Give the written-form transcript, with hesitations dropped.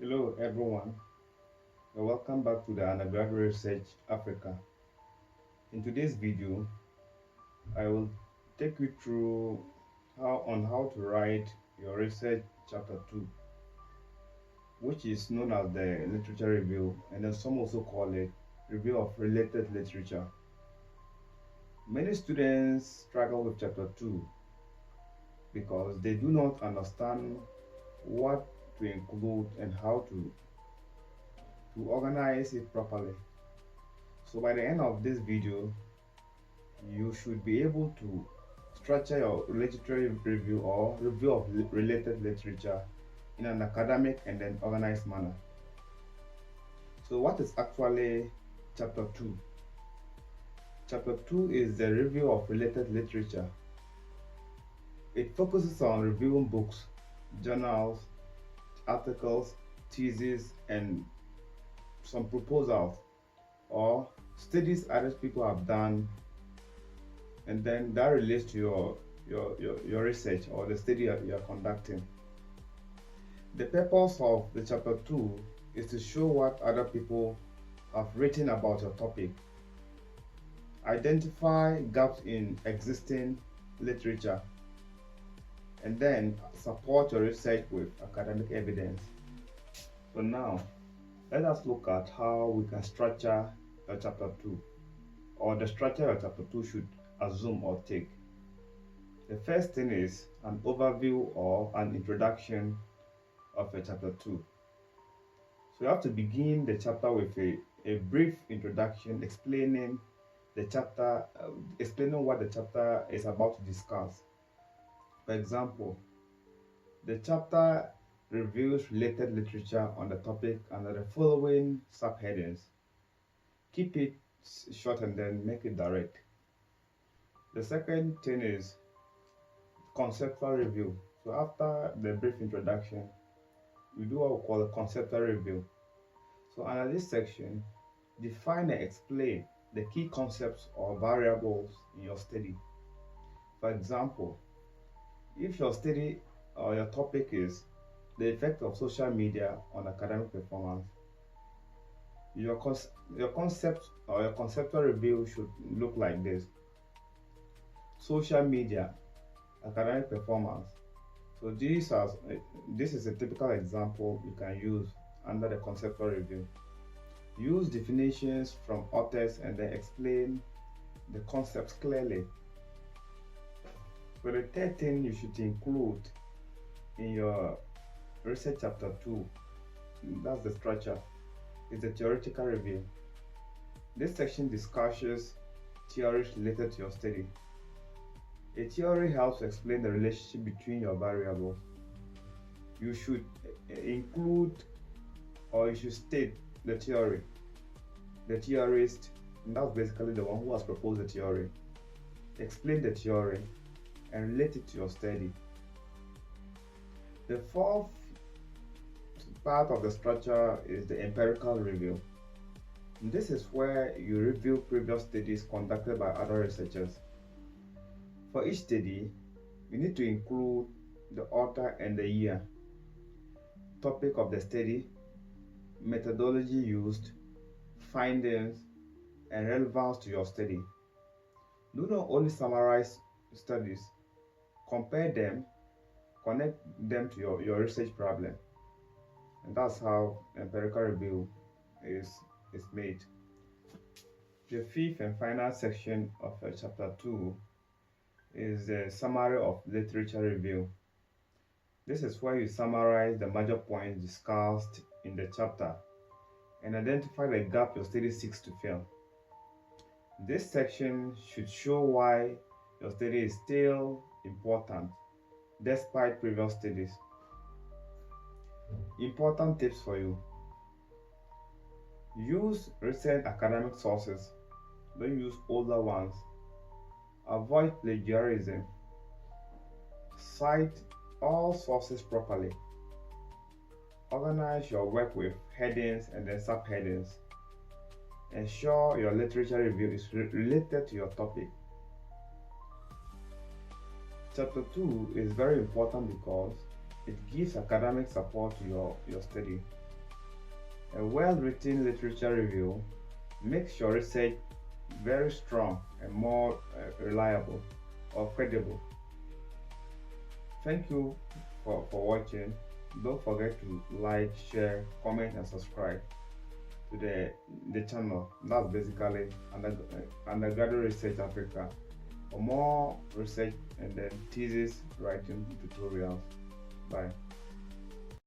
Hello everyone, and welcome back to the Undergraduate Research Africa. In today's video, I will take you through how to write your research chapter 2, which is known as the literature review, and then some also call it review of related literature. Many students struggle with chapter 2 because they do not understand what to include and how to organize it properly. So by the end of this video, you should be able to structure your literature review or review of related literature in an academic and then organized manner. So what is actually chapter 2? Chapter 2 is the review of related literature. It focuses on reviewing books, journals, articles, theses, and some proposals or studies other people have done, and then that relates to your research or the study you're conducting. The purpose of the chapter 2 is to show what other people have written about your topic, identify gaps in existing literature, and then support your research with academic evidence. So now, let us look at how we can structure your chapter 2, or the structure your chapter 2 should assume or take. The first thing is an overview or an introduction of a chapter 2. So you have to begin the chapter with a brief introduction explaining the chapter, explaining what the chapter is about to discuss. For example, the chapter reviews related literature on the topic under the following subheadings. Keep it short and then make it direct. The second thing is conceptual review. So after the brief introduction, we do what we call a conceptual review. So under this section, define and explain the key concepts or variables in your study. For example, if your study or your topic is the effect of social media on academic performance, your concept or your conceptual review should look like this. Social media, academic performance. So this is a typical example you can use under the conceptual review. Use definitions from authors and then explain the concepts clearly. So the third thing you should include in your research chapter 2, that's the structure, is the theoretical review. This section discusses theories related to your study. A theory helps explain the relationship between your variables. You should include or you should state the theory, the theorist, and that's basically the one who has proposed the theory. Explain the theory and relate it to your study. The fourth part of the structure is the empirical review. This is where you review previous studies conducted by other researchers. For each study, you need to include the author and the year, topic of the study, methodology used, findings, and relevance to your study. Do not only summarize studies, compare them, connect them to your research problem. And that's how empirical review is made. The fifth and final section of chapter 2 is a summary of literature review. This is where you summarize the major points discussed in the chapter and identify the gap your study seeks to fill. This section should show why your study is still important despite previous studies. Important tips for you. Use recent academic sources. Don't use older ones. Avoid plagiarism. Cite all sources properly. Organize your work with headings and then subheadings. Ensure your literature review is related to your topic. Chapter 2 is very important because it gives academic support to your study. A well-written literature review makes your research very strong and more reliable or credible. Thank you for watching. Don't forget to like, share, comment, and subscribe to the channel. That's basically Undergraduate Research Africa. For more research and then thesis writing tutorials. Bye.